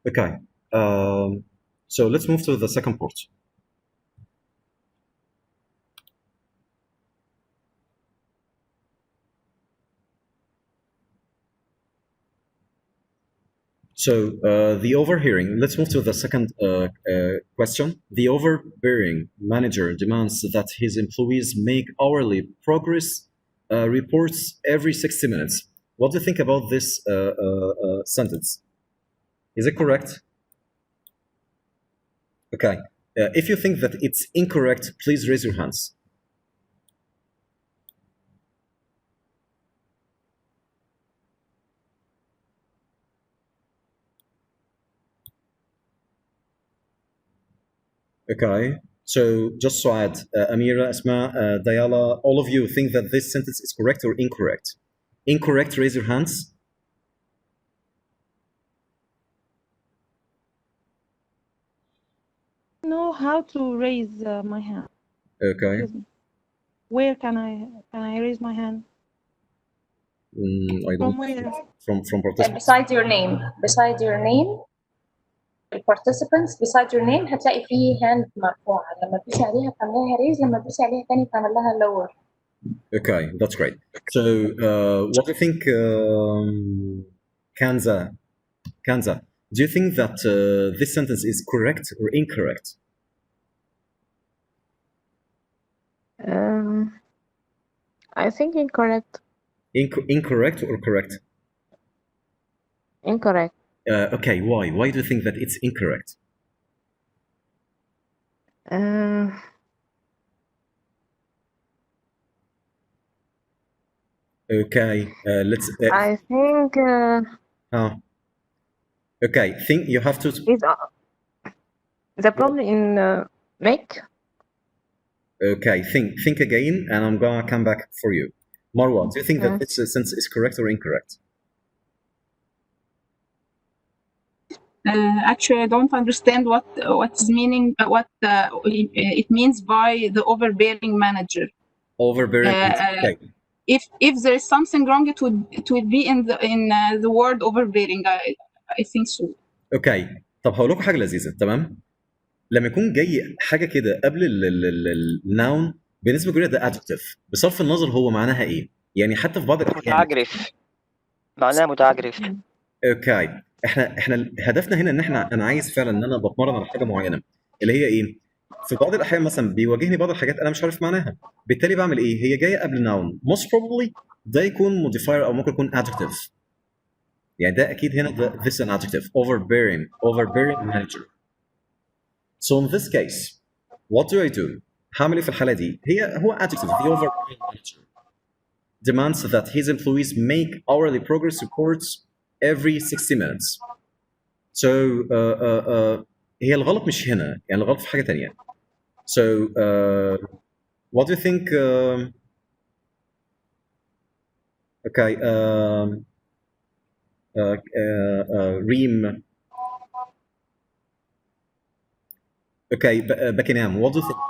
Okay. So let's move to the second part. So the overhearing, let's move to the second question. The overbearing manager demands that his employees make hourly progress reports every 60 minutes. What do you think about this sentence? Is it correct? Okay. If you think that it's incorrect, please raise your hands. Okay. So just Suad, Amira, Asma, Dayala, all of you think that this sentence is correct or incorrect? Incorrect, raise your hands. Know how to raise my hand. Okay. Excuse me. Where can I raise my hand? I From don't where? from participants. beside your name البارتيسيبنتس beside your name هتلاقي فيه hand مرفوعة، لما تدوسي عليها تعمليها raise، لما تدوسي عليها تاني تعمل لها lower. Okay, that's great. So what do you think, Kanza? Do you think that this sentence is correct or incorrect? I think incorrect. Incorrect or correct? Incorrect. Okay, why? Why do you think that it's incorrect? Okay, let's. I think. Okay, think you have to. Is the problem in make? Okay, think again, and I'm gonna come back for you. Marwa, do you think that this sentence is correct or incorrect? Actually, I don't understand what's meaning. What it means by the overbearing manager. Overbearing. Okay. If there is something wrong, it would be in the word overbearing. I think so. اوكي طب هقول لكم حاجه لذيذه تمام. لما يكون جاي حاجه كده قبل الناون بالنسبه كبيره ده adjective بصرف النظر هو معناها ايه. يعني حتى في بعض الاحيان متعجرف، معناها متعجرف. اوكي احنا هدفنا هنا ان انا عايز فعلا ان انا بتمرن على حاجه معينه اللي هي ايه. في بعض الاحيان مثلا بيواجهني بعض الحاجات انا مش عارف معناها، بالتالي بعمل ايه؟ هي جايه قبل noun most probably ده يكون modifier او ممكن يكون adjective. يعني ده اكيد هنا ده this is an adjective overbearing manager. So in this case what do I do؟ هعمل ايه في الحاله دي؟ هو adjective the overbearing manager demands that his employees make hourly progress reports every 60 minutes. So هي الغلط مش هنا، يعني الغلط في حاجة تانية. So what do you think? Okay, Reem. Okay, Bekinham, what do you think?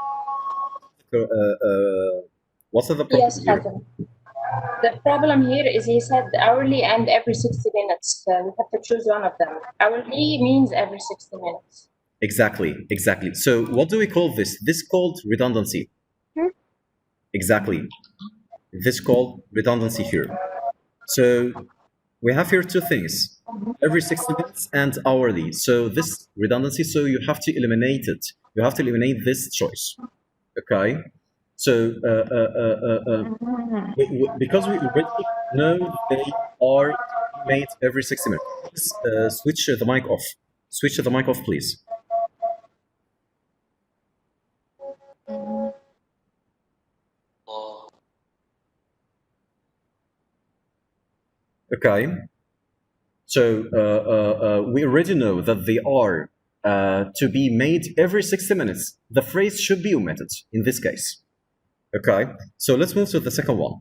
What's the problem? Yes, Hassan. The problem here is he said hourly and every 60 minutes. We have to choose one of them. Hourly means every 60 minutes. Exactly. So what do we call this? This called redundancy. Exactly. This called redundancy here. So we have here two things, every 60 minutes and hourly. So this redundancy, so you have to eliminate it. You have to eliminate this choice. Okay. So because we already know they are made every 60 minutes. Switch the mic off. Switch the mic off, please. Okay. So we already know that they are to be made every 60 minutes. The phrase should be omitted in this case. Okay. So let's move to the second one.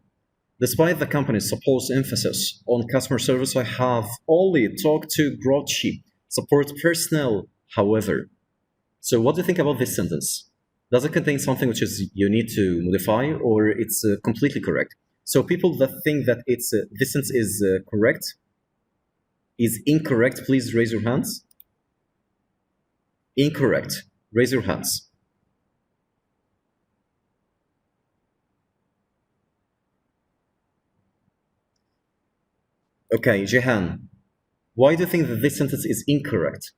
Despite the company's supposed emphasis on customer service, I have only talked to broadsheet support personnel, however. So what do you think about this sentence? Does it contain something which is you need to modify, or it's completely correct? So people that think that it's this sentence is correct, is incorrect, please raise your hands. Incorrect. Raise your hands. Okay, Jehan, why do you think that this sentence is incorrect?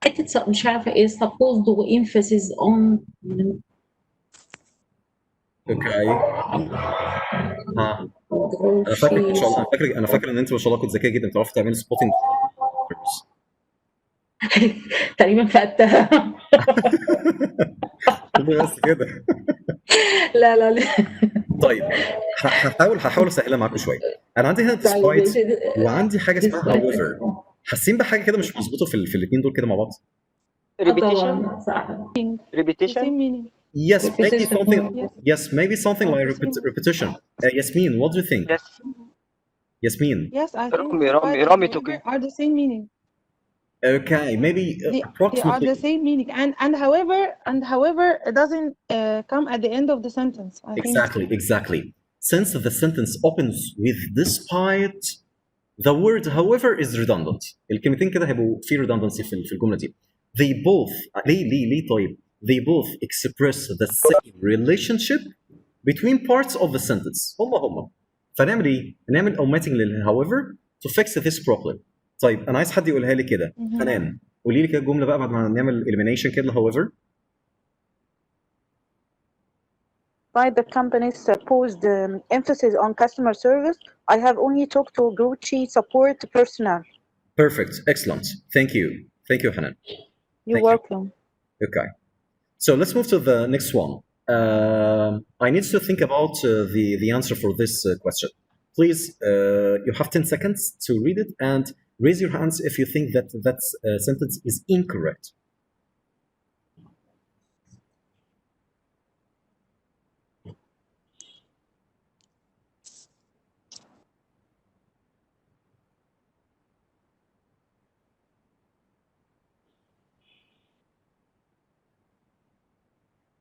حتة مش عارفة إيه supposed وemphasis on Okay. ها انا فاكر ما شاء الله، انا فاكر ان انت ما شاء الله كنت ذكيه جدا، بتعرفي تعملي سبوتنج. تقريبا فقدتها. بس كده. لا طيب هحاول اسهلها معاكم شويه. انا عندي هنا despite وعندي حاجه اسمها however. حاسين بحاجه كده مش مظبوطه في الاثنين دول كده مع بعض؟ repetition طبعا صح. The repetition same meaning. Yes, maybe something. Yes. Yes, maybe something like repetition. Yasmin, what do you think? yes Yasmin. Yes, I think رامي despite and رامي however توكي are the same meaning. Okay, maybe They are approximately. the same meaning, and however it doesn't come at the end of the sentence. I think. Exactly. Since the sentence opens with despite, the word however is redundant. الكلمتين كده هيبقوا في redundancy في الجملة دي. They both ليه طيب؟ They both express the same relationship between parts of the sentence. هم. فنعمل ايه؟ نعمل omitting لل however to fix this problem. طيب انا عايز حد يقولها لي كده. حنان قولي لي كده الجملة بقى بعد ما نعمل elimination كده however. By the company's supposed emphasis on customer service, I have only talked to Gucci support personnel. Perfect. Excellent. Thank you, Hanan. You're Thank you. welcome. Okay. So let's move to the next one. I need to think about the answer for this question. Please, you have 10 seconds to read it and raise your hands if you think that that sentence is incorrect.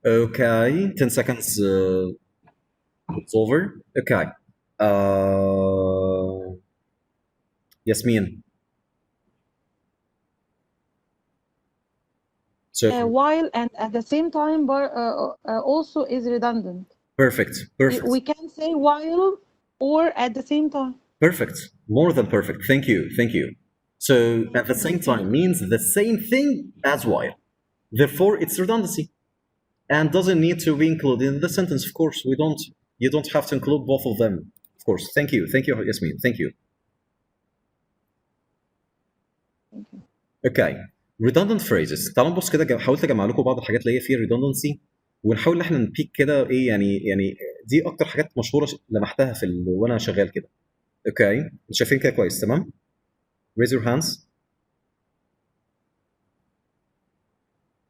Okay, 10 seconds. It's over. Okay. Yasmin. So While and at the same time, also is redundant. perfect. We can say while or at the same time. Perfect. More than perfect. Thank you. So at the same time means the same thing as while. Therefore, it's redundancy and doesn't need to be included in the sentence. Of course, you don't have to include both of them. Of course. Thank you, Yasmin. Thank you. Okay. Redundant phrases. تعالوا نبص كده، حاولت اجمع لكم بعض الحاجات اللي هي فيها redundancy ونحاول ان احنا نبيك كده ايه يعني دي اكتر حاجات مشهوره لمحتها وانا شغال كده. اوكي، شايفين كده كويس؟ تمام. Raise your hands.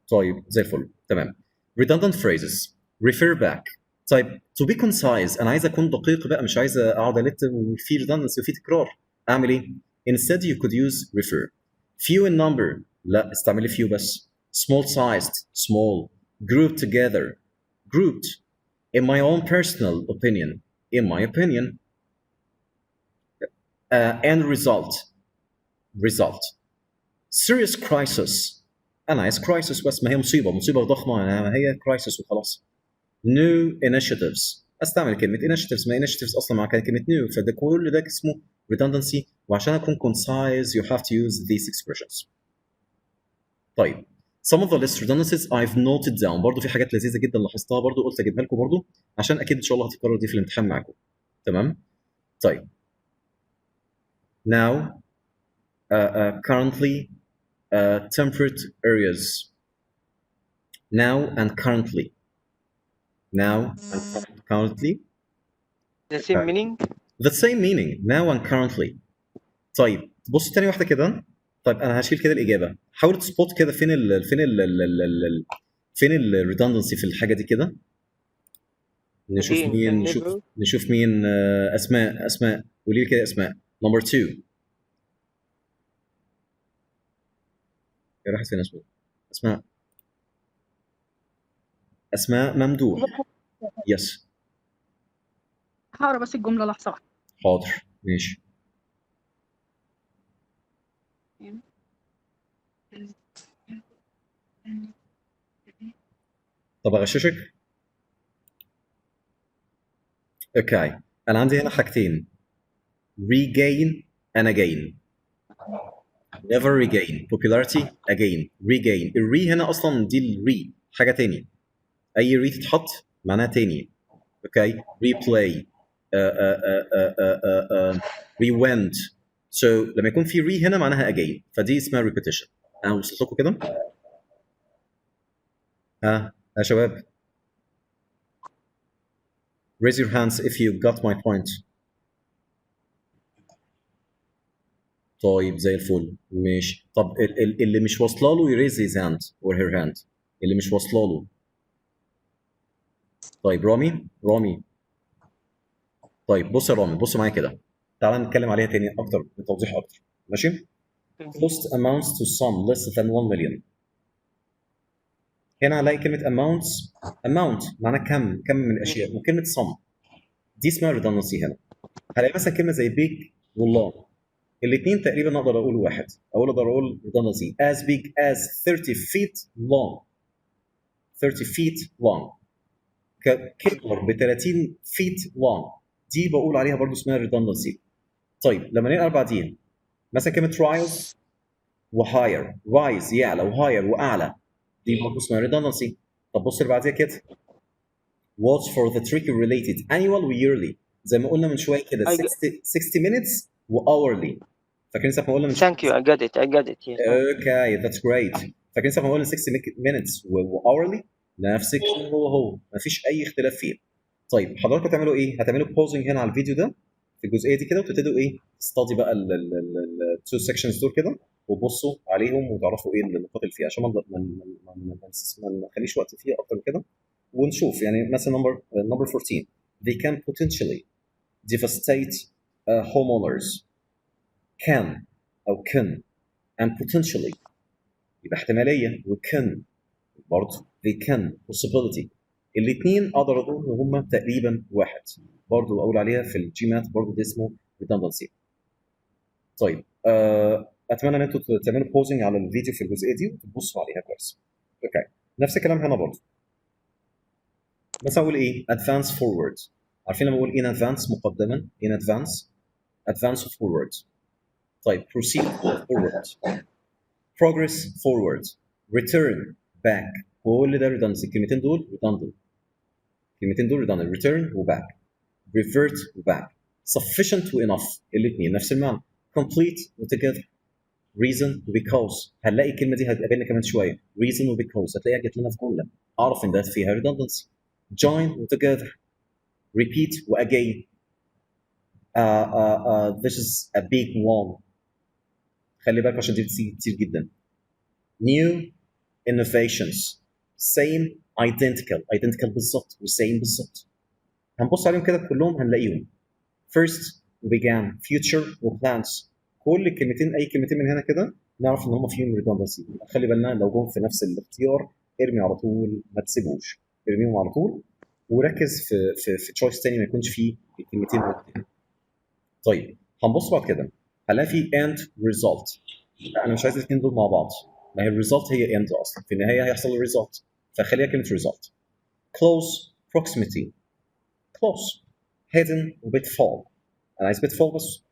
طيب زي الفل. تمام. Redundant phrases. Refer back. طيب to be concise انا عايز اكون دقيق بقى، مش عايز اقعد الت وفي redundancy وفي تكرار. اعمل ايه؟ Instead you could use refer. Few in number. لا استعملي few بس. Small sized. Small. Grouped together. Grouped. In my own personal opinion. In my opinion. End result. Result. Serious crisis. nice crisis بس ما هي مصيبة ضخمة، هي crisis وخلاص. New initiatives. استعمل كلمة initiatives، ما initiatives أصلا مع كلمة new، فده كل ده اسمه redundancy، وعشان أكون concise you have to use these expressions. طيب some of the list redundancies I've noted down. برضو في حاجات لذيذة جدا لاحظتها برضو، قلت أجيبها لكم برضو عشان أكيد إن شاء الله هتتكرر دي في الامتحان معاكم. تمام؟ طيب now currently temperate areas. Now and currently. Now and currently. the same meaning The same meaning. Now and currently. طيب بص تاني واحدة كده. طيب أنا هشيل كده الإجابة. حاول تسبوت كده فين ال redundancy في الحاجة دي كده. نشوف مين نشوف مين. أسماء قولي لي كده أسماء. Number 2. راحت فين أسماء ممدوح. Yes. هقرا بس الجمله لحظه واحده. حاضر ماشي. طب اغششك. اوكي، انا عندي هنا حاجتين: regain and again. never regain popularity again regain. الري هنا اصلا دي الري حاجه تاني، اي ري تتحط معناها تاني. اوكي، replay rewind. so لما يكون في ري هنا معناها again، فدي اسمها repetition. انا وصلت لكم كده؟ ها يا شباب، raise your hands if you got my point. طيب زي الفل ماشي. طب اللي مش واصله له يريز his hand or her hand. اللي مش واصله له. طيب رامي. طيب بص يا رامي، بص معايا كده، تعال نتكلم عليها تاني اكتر بتوضيح اكتر. ماشي. cost amounts to sum less than 1 million. هنا هنلاقي كلمه amount معناها كم من الاشياء، وكلمه sum دي اسمها redundancy. هنا هلاقي مثلا كلمه زي big والله، الاثنين تقريبا اقدر اقول واحد، او اقدر اقول redundancy as big as 30 feet long. 30 feet long كبر ب 30 feet long، دي بقول عليها برضو اسمها redundancy. طيب لما نقرا بعدين مثلا كلمه rise وhigher، rise يعلى وhigher واعلى، دي برضو اسمها redundancy. طب بص اللي بعديها كده watch for the tricky related annual و yearly، زي ما قلنا من شويه كده I 60 minutes و hourly. فاكرين ساعه ما قلنا من شويه؟ thank you. I got it. Yes. اوكي that's great. فاكرين ساعه ما قلنا 60 minutes و hourly نفس الكلام هو مفيش اي اختلاف فيه. طيب حضراتكم هتعملوا ايه؟ هتعملوا بوزنج هنا على الفيديو ده في الجزئيه دي كده، وتبتدوا ايه؟ تستدي بقى التو سيكشنز دول كده، وتبصوا عليهم وتعرفوا ايه النقاط اللي فيها، عشان ما نخليش وقت فيها اكتر من كده. ونشوف يعني مثلا number 14 they can potentially devastate homeowners. can او can and potentially يبقى احتماليه، وكان برضه they can possibility. الاثنين اقدر اقول ان هم تقريبا واحد، برضه اقول عليها في الجي مات برضه ده اسمه redundancy. طيب اتمنى ان انتوا تعملوا بوزنج على الفيديو في الجزئيه دي وتبصوا عليها كويس. اوكي نفس الكلام هنا برضه. بس اقول ايه؟ advance forward. عارفين لما اقول in advance مقدما in advance forward. طيب proceed forward، progress forward، return back. كل ده redundant. الكلمتين دول redundant. return و back، revert و back، sufficient و enough الاثنين نفس المعنى، complete و together، reason و because. هنلاقي الكلمه دي هتقابلنا كمان شويه، reason و because هتلاقيها جت لنا في جمله، اعرف ان ده فيها redundancy. join و together، repeat و again. this is a big one. خلي بالك عشان دي بتيجي كتير جدا. new innovations، same identical بالظبط، وsame بالظبط. هنبص عليهم كده كلهم هنلاقيهم first began future وplans. كل الكلمتين اي كلمتين من هنا كده نعرف ان هم فيهم redundancy. خلي بالنا لو جم في نفس الاختيار ارمي على طول، ما تسيبوش، ارميهم على طول وركز في تشويس تاني ما يكونش فيه الكلمتين دول. طيب هنبص بعد كده هنلاقي في end result. انا مش عايز الاثنين دول مع بعض، ما هي الريزلت هي end اصلا، في النهايه هيحصل الريزلت، فخليها كلمه result. close proximity، close hidden وbitfall. انا عايز bitfall بس.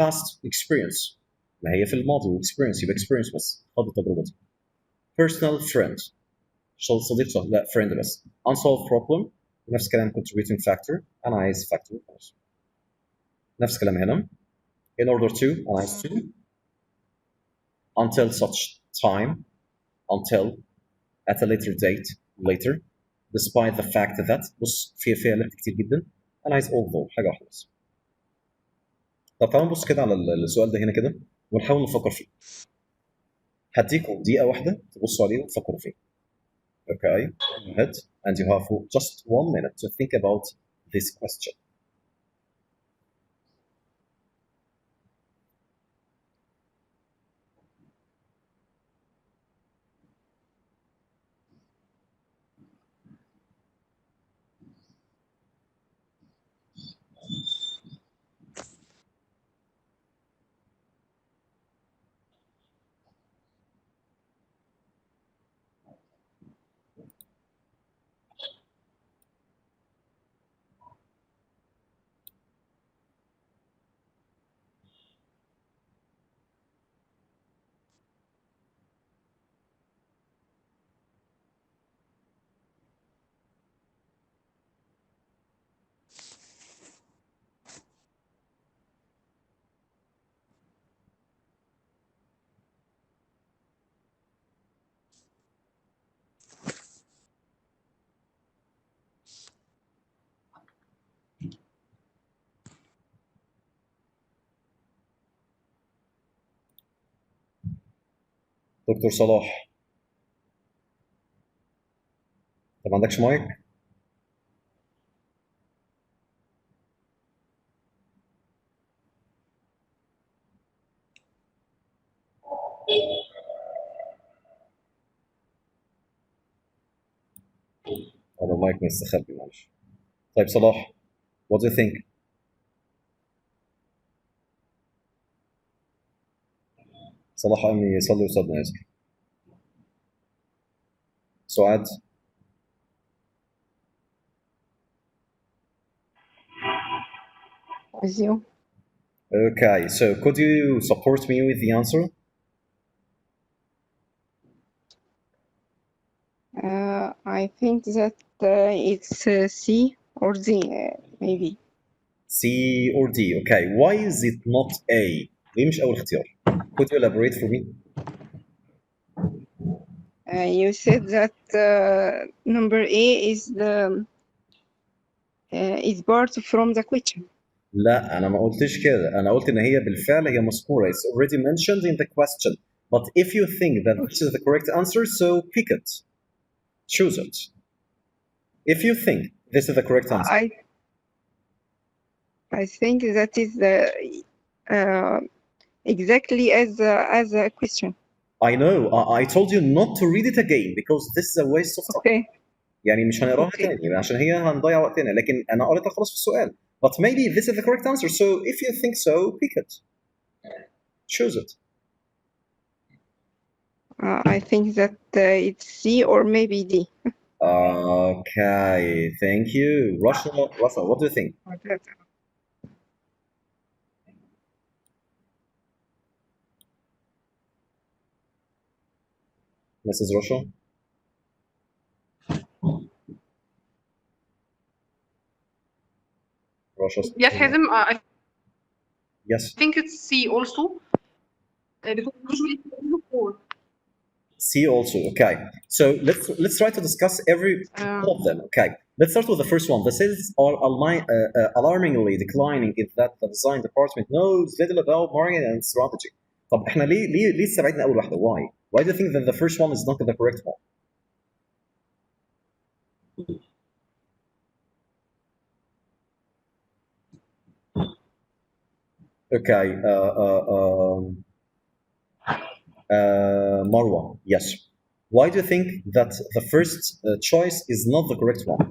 past experience، ما هي في الماضي واكسبيرينس يبقى experience بس، خد التجربه دي. personal friend، صديق لا friend بس. unsolved problem نفس الكلام contributing factor، انا عايز factor بس. نفس الكلام هنا in order to انا عايز to. until such time، until at a later date later despite the fact that. بص فيها لفت كتير جدا، انا عايز although حاجه واحده بس. طب تعالوا نبص كده على السؤال ده هنا كده ونحاول نفكر فيه. هديكم دقيقه واحده تبصوا عليه وتفكروا فيه. Okay, go ahead and you have just 1 minute to think about this question. دكتور صلاح طب ما عندكش مايك؟ هذا المايك مستخبي معلش. طيب صلاح what do you think؟ صلاح قام يصلي وصدنا ياسر. سعاد With you. okay so could you support me with the answer? I think that it's C or D, maybe. C or D okay why is it not A؟ ليه مش أول اختيار؟ could you elaborate for me؟ You said that number A is part from the question. لا أنا ما قلتش كده أنا قلت إن هي بالفعل هي مذكورة it's already mentioned in the question but if you think that this is the correct answer so pick it choose it if you think this is the correct answer. I think that is exactly as a question. I know I told you not to read it again because this is a waste of time. Okay. يعني مش هنقراها Okay. تاني عشان هي هنضيع وقتنا لكن انا قريتها خلاص في السؤال but maybe this is the correct answer so if you think so pick it choose it. I think that it's C or maybe D. Okay thank you. Russia what do you think? Mrs. Russia? Russia? Yes, Hazem, I Yes. think it's C also. Because usually it's four. C also okay so let's try to discuss all of them okay let's start with the first one the sales are alarmingly declining in that the design department knows little about marketing and strategy. طب احنا ليه استبعدنا اول واحده why do you think that the first one is not the correct one? okay Marwa yes why do you think that the first choice is not the correct one?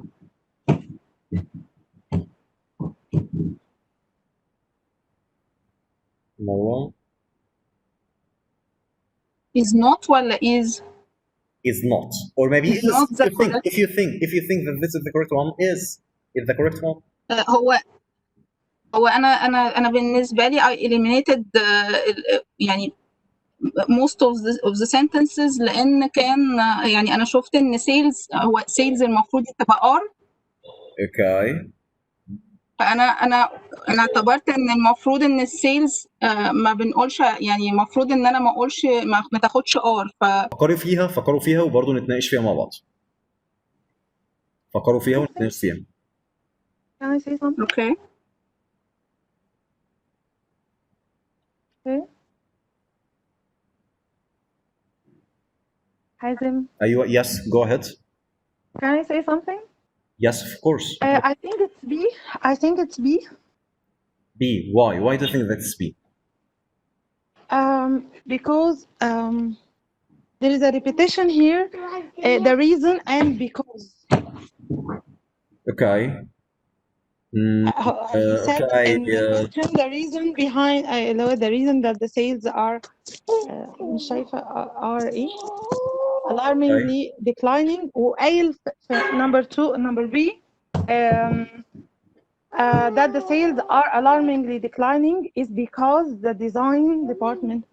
Marwa is not ولا is not or maybe is not the correct. if you think that this is the correct one is the correct one. هو انا بالنسبه لي I eliminated يعني most of the sentences لان كان يعني انا شفت ان sales هو sales المفروض تبقى R. okay فانا اعتبرت ان المفروض ان السيلز ما بنقولش يعني المفروض ان انا ما اقولش ما تاخدش ار فكروا فيها وبرضه نتناقش فيها مع بعض. فكروا فيها ونتناقش فيها. Can I say something? Okay. Okay. Hazem. أيوة yes go ahead. Can I say something? Yes of course. I think it's B. I think it's B. B why do you think that's B? Because there is a repetition here, the reason and because. Okay. Said okay. in the question, the reason behind the reason that the sales are مش شايفة are إيه alarmingly declining وقايل في number B that the sales are alarmingly declining is because the design department.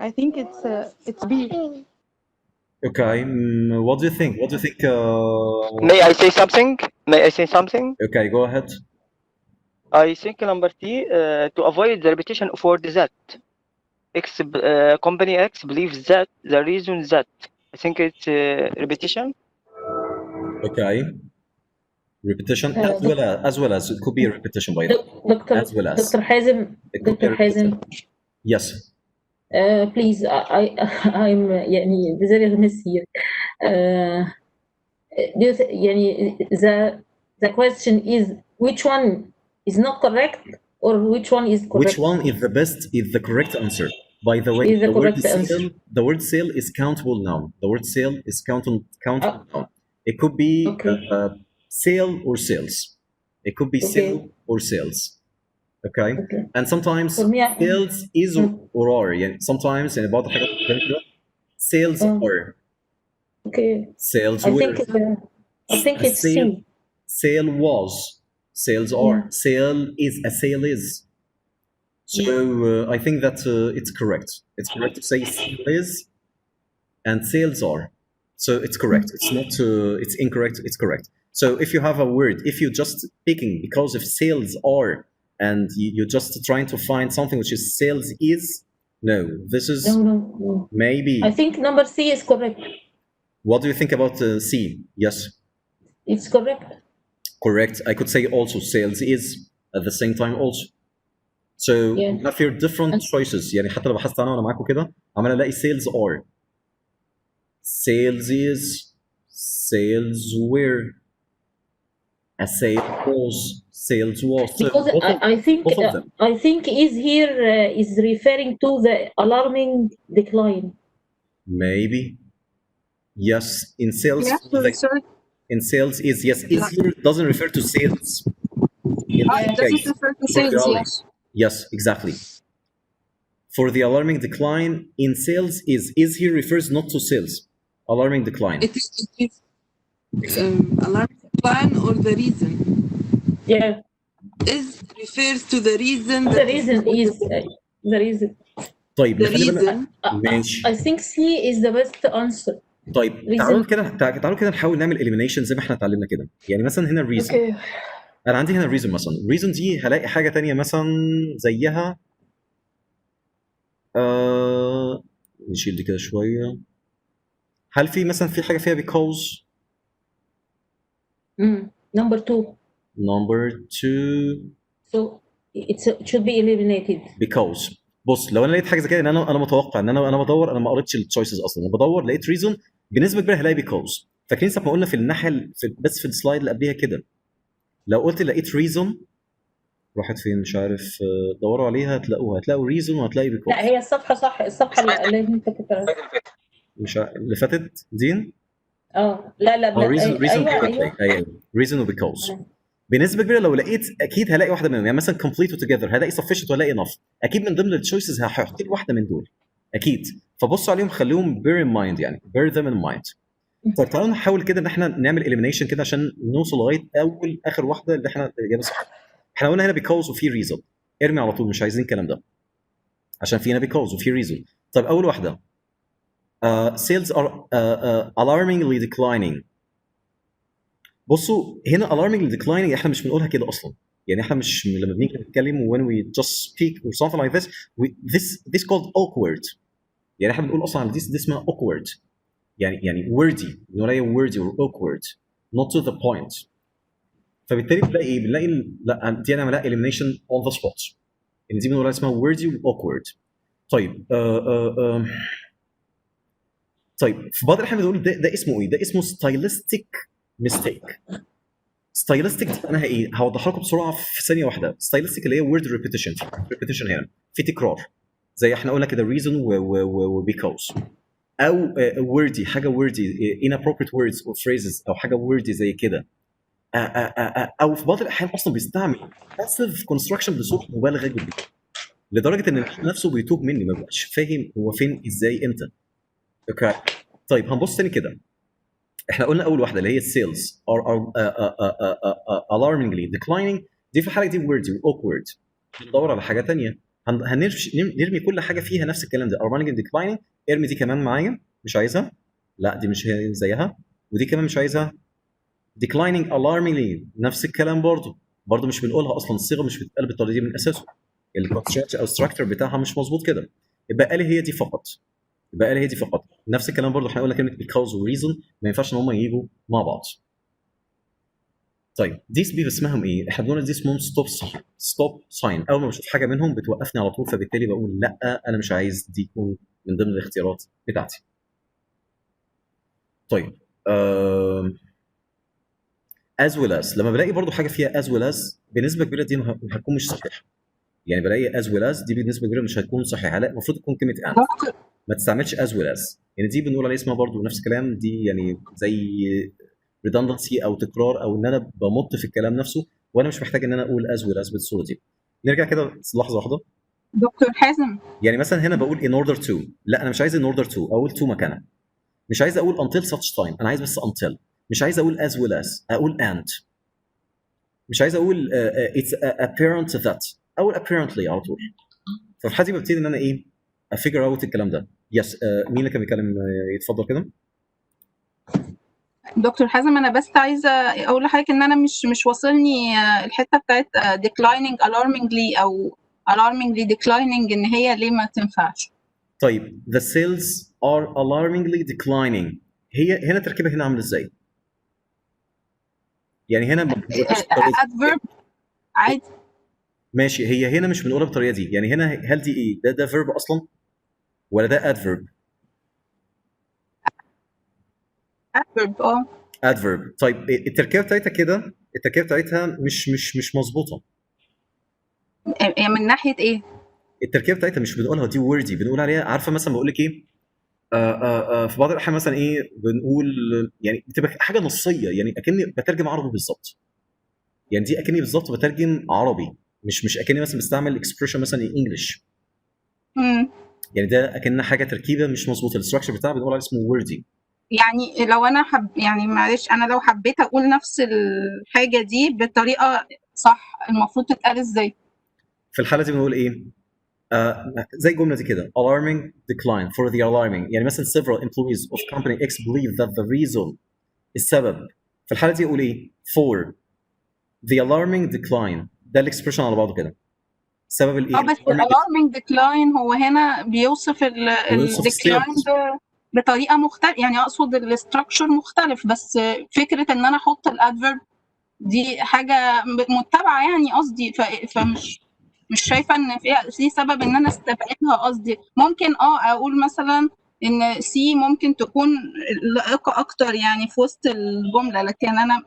I think it's B. Okay. What do you think? May I say something? Okay, go ahead. I think number T, to avoid the repetition of word that. Company X believes that the reason that. I think it's repetition. Okay. Repetition as well as it could be a repetition by the way. As well as. دكتور حازم Yes. please I'm يعني there is a miss here. يعني the question is which one is not correct or which one is correct? Which one is the correct answer? By the way, Is the correct answer. the word sale is countable noun. The word sale is countable noun. It could be Okay. sale or sales. It could be Okay. sale or sales. Okay. And sometimes For me, sales is or are. يعني sometimes يعني بعض الحاجات sales are. Okay. Sales I were. think it's C. Sale was. Sales are. Sale is. A sale is. So I think that it's correct. It's correct to say sale is and sales are. So it's correct. It's not. It's incorrect. It's correct. So if you have a word, if you're just picking because of sales are, and you're just trying to find something which is sales is, no, this is No. maybe. I think number C is correct. What do you think about C? Yes. It's correct. Correct. I could say also sales is at the same time also. So you have here different choices. يعني حتى لو بحثت عنها وانا معاكم كده عمال الاقي sales are, sales is, sales were, a sale was, sales was. So Because both of them. I think is here is referring to the alarming decline. Maybe. Yes, in sales. In sales is yes. Is here doesn't refer to sales. It doesn't refer to sales. Yes. Yes, exactly. For the alarming decline in sales is here refers not to sales. Alarming decline. It is alarming decline or the reason. Yeah. Is refers to the reason. The reason is the reason. طيب The reason. ماشي. I think C is the best answer. طيب تعالوا كده نحاول نعمل elimination زي ما احنا اتعلمنا كده. يعني مثلا هنا reason. Okay. انا عندي هنا reason مثلا. reason دي هلاقي حاجه تانية مثلا زيها. نشيل دي كده شويه. هل في مثلا في حاجه فيها because؟ Number 2. Number 2. So it should be eliminated. Because. بص لو انا لقيت حاجه زي كده ان انا متوقع ان انا بدور، انا ما قريتش التشويسز اصلا، انا بدور لقيت reason بنسبه كبيره هلاقي because. فاكرين ما قلنا في الناحيه بس في السلايد اللي قبليها كده لو قلت لقيت reason راحت فين مش عارف، دوروا عليها هتلاقوا reason وهتلاقي because. لا هي الصفحه صح، الصفحه اللي انت كنت مش اللي فاتت دي. لا reason ايوه reason و because. بنسبه كبيره لو لقيت اكيد هلاقي واحده منهم، يعني مثلا complete و together هلاقي sufficient وهلاقي enough، اكيد من ضمن التشويسز هحط لي واحده من دول اكيد. فبصوا عليهم خليهم bear in mind، يعني bear them in mind. طيب تعالوا نحاول كده ان احنا نعمل elimination كده عشان نوصل لغايه اخر واحده اللي احنا الاجابه صح. احنا قلنا هنا because وفي reason، ارمي على طول، مش عايزين الكلام ده عشان في هنا because وفي reason. طيب اول واحده sales are alarmingly declining. بصوا هنا alarmingly declining احنا مش بنقولها كده اصلا، يعني احنا مش لما بنيجي نتكلم when we just speak or something like this this called awkward. يعني احنا بنقول اصلا على دي اسمها awkward، يعني wordy، بنقول عليها wordy or awkward not to the point. فبالتالي بنلاقي لا دي انا عملها elimination on the spot، ان دي بنقول عليها اسمها wordy or awkward. طيب طيب في بعض الاحيان بنقول ده اسمه ايه؟ ده اسمه stylistic mistake. stylistic دي معناها ايه؟ هوضحها لكم بسرعه في ثانيه واحده. stylistic اللي هي word repetition هنا في تكرار زي احنا قلنا كده reason و because، او wordy حاجه wordy inappropriate words or phrases او حاجه wordy زي كده، او في بعض الاحيان اصلا بيستعمل passive construction بصوره مبالغه جدا لدرجه ان نفسه بيتوه مني، ما بقاش فاهم هو فين ازاي امتى. اوكي طيب هنبص تاني كده. احنا قلنا اول واحده اللي هي sales are alarmingly declining، دي في الحاله دي wordy awkward. ندور على حاجه ثانيه نرمي كل حاجه فيها نفس الكلام ده alarmingly declining. ارمي دي كمان معايا، مش عايزها، لا دي مش هي زيها، ودي كمان مش عايزها. declining alarmingly نفس الكلام برضه مش بنقولها اصلا، الصيغه مش بتتقال بالطريقه دي من اساسه، الكونستراكشن او structure بتاعها مش مظبوط كده. يبقى لي هي دي فقط. نفس الكلام برضه احنا قلنا كلمه because و reason ما ينفعش ان هم يجوا مع بعض. طيب دي بيبقى اسمهم ايه؟ احنا بنقول دي اسمهم ستوب ساين. اول ما بشوف حاجه منهم بتوقفني على طول، فبالتالي بقول لا انا مش عايز دي تكون من ضمن الاختيارات بتاعتي. طيب as well as لما بلاقي برضو حاجه فيها as well as بنسبه كبيره دي هتكون مش صحيحه. يعني بلاقي as well as دي بنسبه كبيره مش هتكون صحيحه، لا المفروض تكون كلمه and، ما تستعملش as well as. يعني دي بنقول عليها اسمها برضو نفس الكلام، دي يعني زي redundancy او تكرار، او ان انا بمط في الكلام نفسه وانا مش محتاج ان انا اقول as well as بالصوره دي. نرجع كده لحظه واحده. دكتور حازم يعني مثلا هنا بقول in order to، لا انا مش عايز in order to اقول to مكانها، مش عايز اقول until such time، انا عايز بس until. مش عايز اقول as well as، اقول and. مش عايز اقول it's apparent that، اقول apparently على طول. ففي الحالة دي ببتدي ان انا ايه افيجر اوت الكلام ده. يس مين اللي كان بيتكلم يتفضل كده. دكتور حازم، انا بس عايزه اقول لحضرتك ان انا مش واصلني الحته بتاعت declining alarmingly او alarmingly declining ان هي ليه ما تنفعش. طيب the sales are alarmingly declining، هي هنا تركيبها هنا عامل ازاي؟ يعني هنا ما بنقولهاش بالطريقة دي. adverb عادي. ماشي، هي هنا مش بنقولها بالطريقه دي. يعني هنا هل دي ايه؟ ده فيرب اصلا ولا ده adverb؟ adverb adverb. طيب التركيبه بتاعتها كده، التركيبه بتاعتها مش مظبوطه. من ناحيه ايه؟ التركيبه بتاعتها مش بنقولها دي وردي، بنقول عليها عارفه مثلا بقول لك ايه في بعض الاحيان مثلا ايه بنقول، يعني بتبقى حاجه نصيه، يعني اكني بترجم عربي بالظبط. يعني دي اكني بالظبط بترجم عربي، مش اكني مثلا بستعمل اكسبريشن مثلا انجلش. يعني ده اكن حاجه تركيبه مش مظبوطه، الاستراكشر بتاعها بنقول عليه اسمه وردي. يعني لو انا يعني معلش، انا لو حبيت اقول نفس الحاجه دي بطريقه صح المفروض تتقال ازاي؟ في الحاله دي بنقول ايه؟ زي الجمله دي كده alarming decline for the alarming. يعني مثلا several employees of company X believe that the reason، السبب. في الحاله دي اقول ايه؟ for the alarming decline. ده الاكسبريشن على بعضه كده، سبب الايه؟ بس alarming decline هو هنا بيوصف الديكلاين بطريقه مختلفه، يعني اقصد الاستراكشر مختلف، بس فكره ان انا احط الادفيرب دي حاجه متبعه يعني قصدي، مش شايفه ان في سبب ان انا استبعدها. قصدي ممكن اقول مثلا ان سي ممكن تكون لائقه اكتر يعني في وسط الجمله، لكن انا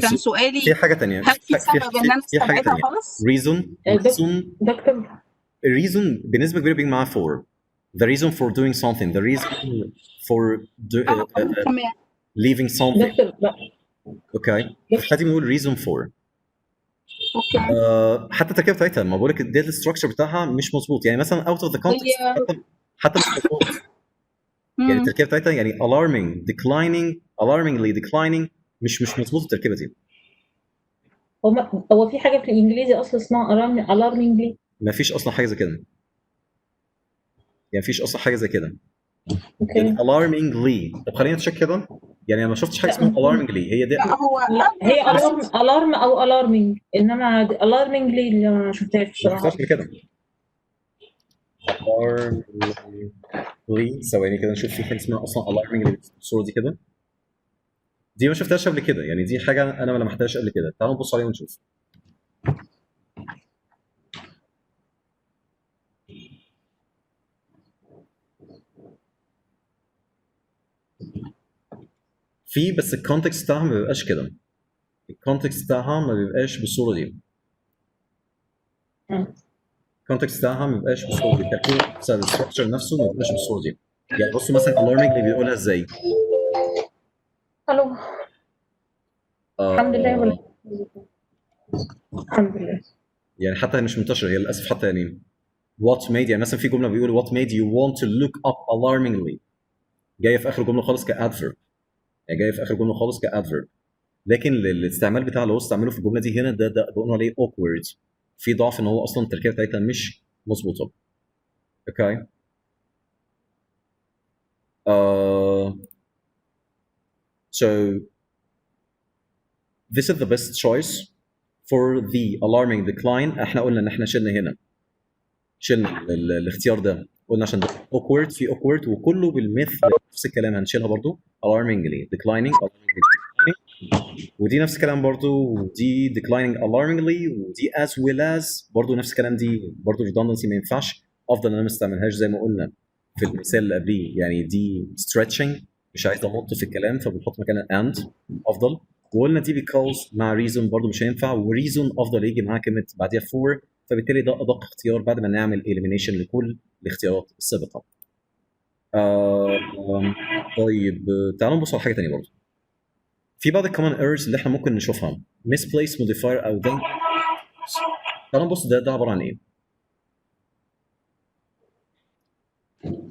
كان سؤالي في حاجه ثانيه، هل في سبب ان انا في حاجه استبعدها ثانيه خالص؟ دكتور reason بنسبه كبيره بيجي معاها for. the reason for doing something, the reason for leaving something. اوكي في الحاله دي بنقول reason for. اوكي حتى التركيبه بتاعتها ما بقول لك الداتا ستراكشر بتاعها مش مظبوط، يعني مثلا out of the context حتى مش مظبوط. يعني التركيبه بتاعتها يعني alarming declining alarmingly declining مش مظبوط التركيبه دي. هو في حاجه في الانجليزي اصلا اسمها alarmingly؟ ما فيش اصلا حاجه زي كده، يعني مفيش اصلا حاجه زي كده. يعني alarmingly. طب خلينا نتشيك كده، يعني انا ما شفتش حاجه اسمها alarmingly. هي ده هي alarm او alarming، انما alarmingly اللي ما شفتهاش بصراحه. ما شفتهاش كده alarmingly. ثواني كده نشوف في حاجه اسمها اصلا alarmingly بالصوره دي كده. دي ما شفتهاش قبل كده، يعني دي حاجه انا ما لمحتهاش قبل كده. تعالوا نبص عليها ونشوف. في بس الكونتكست بتاعها ما بيبقاش كده، الكونتكست بتاعها ما بيبقاش بالصوره دي. الكونتكست بتاعها ما بيبقاش بالصوره دي، التركيب نفسها الاستراكشر نفسه ما بيبقاش بالصوره دي. يعني بصوا مثلا alarmingly بيقولها ازاي. الو الحمد لله الحمد لله. يعني حتى مش منتشره هي للاسف. حتى يعني what made، يعني مثلا في جمله بيقول what made you want to look up alarmingly، جايه في اخر جمله خالص كادفيرب، يعني جايه في اخر جمله خالص كادفيرب. لكن الاستعمال بتاعه اللي هو استعمله في الجمله دي هنا ده بنقول عليه awkward، في ضعف ان هو اصلا التركيبه بتاعتها مش مظبوطه. اوكي so this is the best choice for the alarming decline. احنا قلنا ان احنا شلنا الاختيار ده، قلنا عشان ده awkward، في awkward وكله بالمثل نفس الكلام هنشيلها برضو alarmingly declining alarmingly ودي نفس الكلام برضو، ودي declining alarmingly، ودي as well as برضو نفس الكلام. دي برضو redundancy ما ينفعش افضل ان انا ما استعملهاش زي ما قلنا في المثال اللي قبليه. يعني دي stretching، مش عايز امط في الكلام فبنحط مكانها and افضل. وقلنا دي because مع reason برضو مش هينفع، وريزون افضل يجي معاها كلمه بعديها for، فبالتالي ده ادق اختيار بعد ما نعمل elimination لكل الاختيارات السابقه. طيب تعالوا نبص على حاجه ثانيه برضو. في بعض الكومن ايرورز اللي احنا ممكن نشوفها misplace modifier او ده. تعالوا نبص ده عباره عن ايه.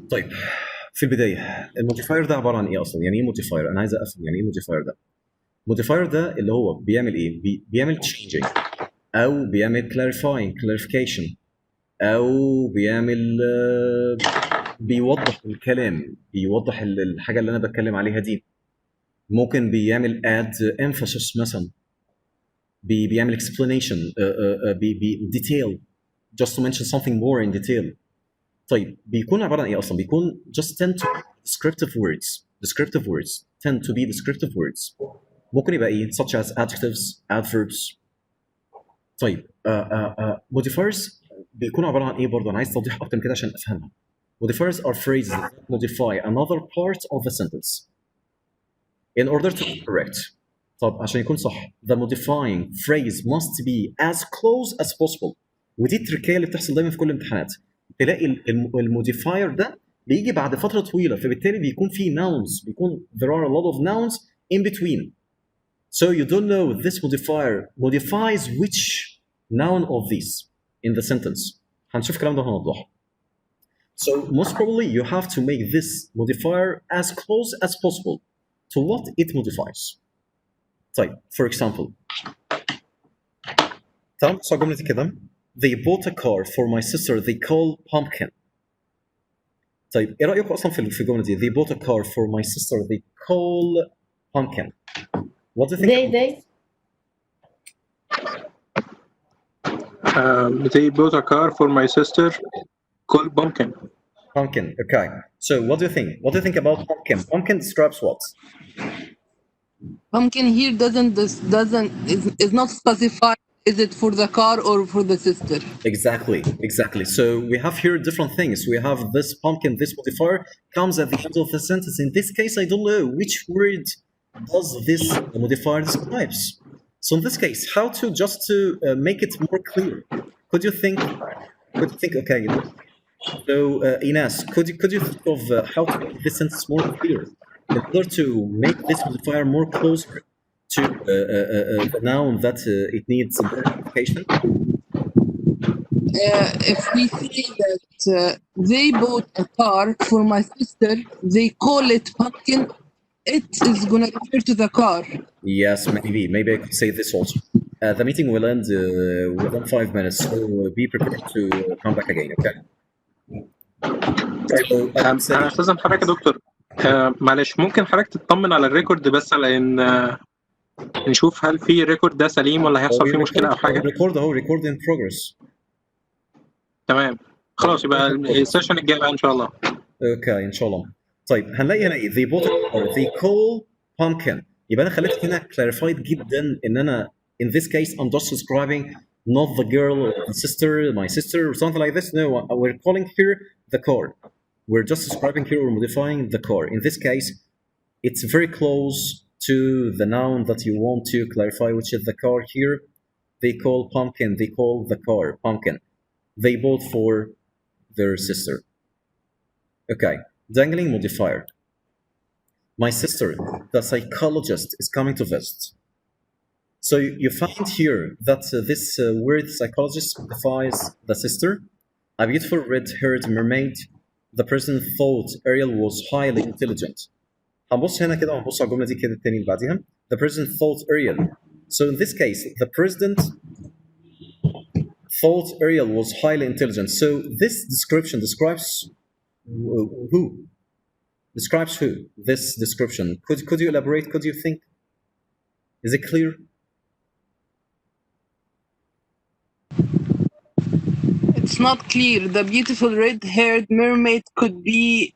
طيب في البدايه الموديفاير ده عباره عن ايه اصلا؟ يعني ايه موديفاير؟ انا عايز افهم يعني ايه موديفاير ده. موديفاير ده اللي هو بيعمل ايه؟ بيعمل changing او بيعمل clarification او بيعمل بيوضح الكلام، بيوضح الحاجه اللي انا بتكلم عليها دي. ممكن بيعمل add emphasis مثلا، بيعمل explanation detail just to mention something more in detail. طيب بيكون عباره عن ايه اصلا؟ بيكون just tend to be descriptive words tend to be descriptive words. ممكن يبقى ايه such as adjectives adverbs. طيب modifiers بيكون عباره عن ايه برضه؟ انا عايز توضيح اكتر من كده عشان افهمها. modifiers are phrases that modify another part of the sentence in order to be correct. طب عشان يكون صح the modifying phrase must be as close as possible. ودي التركية اللي بتحصل دايما في كل الامتحانات. تلاقي الموديفاير ده بيجي بعد فترة طويلة، فبالتالي بيكون في nouns، بيكون there are a lot of nouns in between. So you don't know this modifier modifies which noun of these in the sentence. هنشوف الكلام ده هنوضحه. So most probably you have to make this modifier as close as possible to what it modifies. طيب for example تعالوا نبص على جملة كده. They bought a car for my sister they call pumpkin. طيب ايه رأيكم اصلا في الجملة دي؟ They bought a car for my sister they call pumpkin. What do you think? They bought a car for my sister called pumpkin. Pumpkin. Okay. So what do you think? What do you think about pumpkin? Pumpkin describes what? Pumpkin here is not specified. Is it for the car or for the sister? Exactly. So we have here different things. We have this pumpkin, this modifier comes at the end of the sentence. In this case, I don't know which word does this modifier describes. So in this case, how to just to make it more clear? Could you think? Okay. So Ines, could you think of how to make this sentence more clear in order to make this modifier more closer to the noun that it needs identification? If we say that they bought a car for my sister, they call it pumpkin, it is going to refer to the car. Yes, maybe I could say this also. The meeting will end within 5 minutes, so be prepared to come back again, okay? انا استاذن حضرتك يا دكتور، معلش ممكن حضرتك تطمن على الريكورد بس لان نشوف هل في الريكورد ده سليم ولا هيحصل فيه مشكله او حاجه. ريكورد اهو، ريكورد ان بروجرس. تمام خلاص، يبقى السيشن الجاي بقى ان شاء الله. اوكي ان شاء الله. طيب هنلاقي هنا ايه؟ they bought or they call pumpkin. يبقى انا خليت هنا clarified جدا ان انا in this case I'm just describing not the girl or the sister, my sister or something like this. No, we're calling here the car. We're just describing here or modifying the car. In this case, it's very close to the noun that you want to clarify, which is the car here. They call pumpkin. They call the car pumpkin. They bought for their sister. Okay, dangling modifier. My sister, the psychologist, is coming to visit. So you find here that this word psychologist signifies the sister, a beautiful red-haired mermaid. The president thought Ariel was highly intelligent. هنبص هنا كده وهنبص على الجملة دي كده التاني اللي بعديها. The president thought Ariel. So in this case, the president thought Ariel was highly intelligent. So this description describes who? Describes who? This description. Could you elaborate? Could you think? Is it clear? It's it's not clear. The beautiful red-haired mermaid could be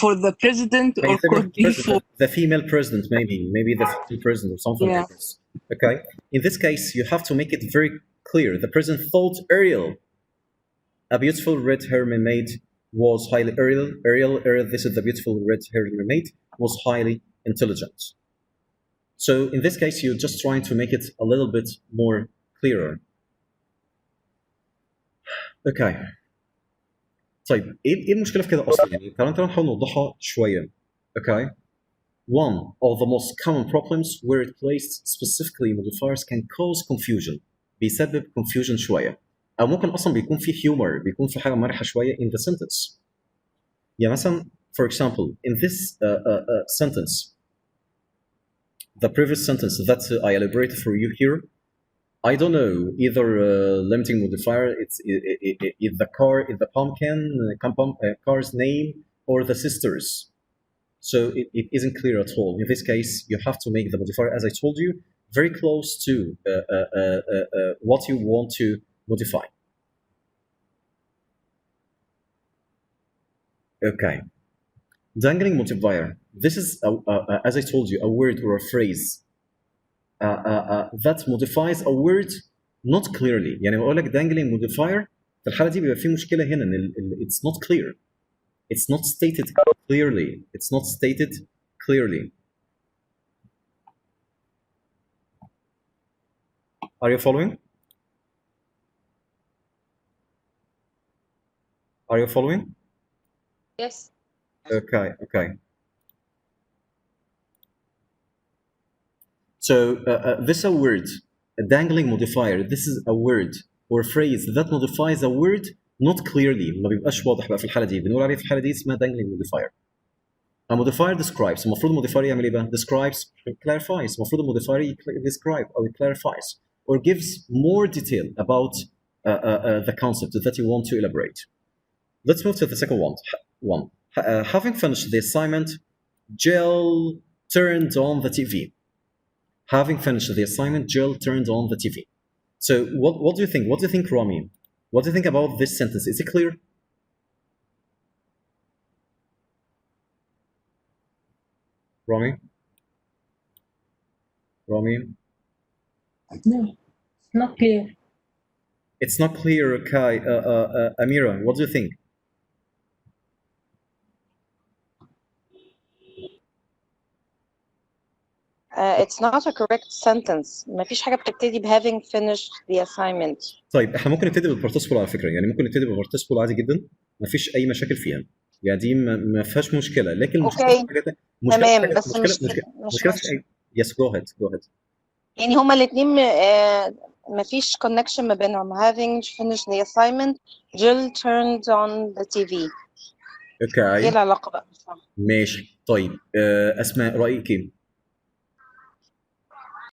for the president or could be for the female president, maybe the female president or something Yeah. like this. Okay. In this case, you have to make it very clear. The president thought Ariel, a beautiful red-haired mermaid, was highly Ariel. This is the beautiful red-haired mermaid was highly intelligent. So in this case, you're just trying to make it a little bit more clearer. Okay. طيب ايه المشكله في كده اصلا؟ يعني تعالوا نحاول نوضحها شويه. Okay. One of the most common problems where it placed specifically modifiers can cause confusion. بيسبب confusion شويه. او ممكن اصلا بيكون في humor، بيكون في حاجه مرحه شويه in the sentence. يعني مثلا for example in this sentence, the previous sentence that I elaborated for you here, I don't know, either limiting modifier, it's the car, it's the pumpkin, car's name, or the sisters. So it isn't clear at all. In this case, you have to make the modifier, as I told you, very close to what you want to modify. Okay. Dangling modifier. This is, as I told you, a word or a phrase that modifies a word not clearly. يعني بقول لك dangling modifier في الحالة دي بيبقى في مشكلة هنا إن it's not clear. It's not stated clearly. It's not stated clearly. Are you following? Are you following? Yes. Okay. So this is a word, a dangling modifier. This is a word or phrase that modifies a word not clearly. ما بيبقاش واضح بقى في الحالة دي. بنقول عليه في الحالة دي اسمها dangling modifier. A modifier describes. المفروض الموديفاير يعمل ايه بقى؟ Describes, clarifies. المفروض الموديفاير describe or clarifies or gives more detail about the concept that you want to elaborate. Let's move to the second one. Having finished the assignment, Jill turned on the TV. Having finished the assignment, Jill turned on the TV. So what do you think? What do you think, Rami? What do you think about this sentence? Is it clear? Rami? No, it's not clear. It's not clear, Kai. Amira, what do you think? It's not a correct sentence. مفيش حاجة بتبتدي ب having finished the assignment. طيب احنا ممكن نبتدي بالبارتيسيبل على فكرة، يعني ممكن نبتدي بالبارتيسيبل عادي جدا، مفيش أي مشاكل فيها، يعني دي ما فيهاش مشكلة، لكن اوكي تمام بس مشكلة yes go ahead. يعني هما الاثنين مفيش connection ما بينهم. Having finished the assignment, Jill turned on the TV. اوكي ايه العلاقة بقى؟ ماشي. طيب أسماء رأيك ايه؟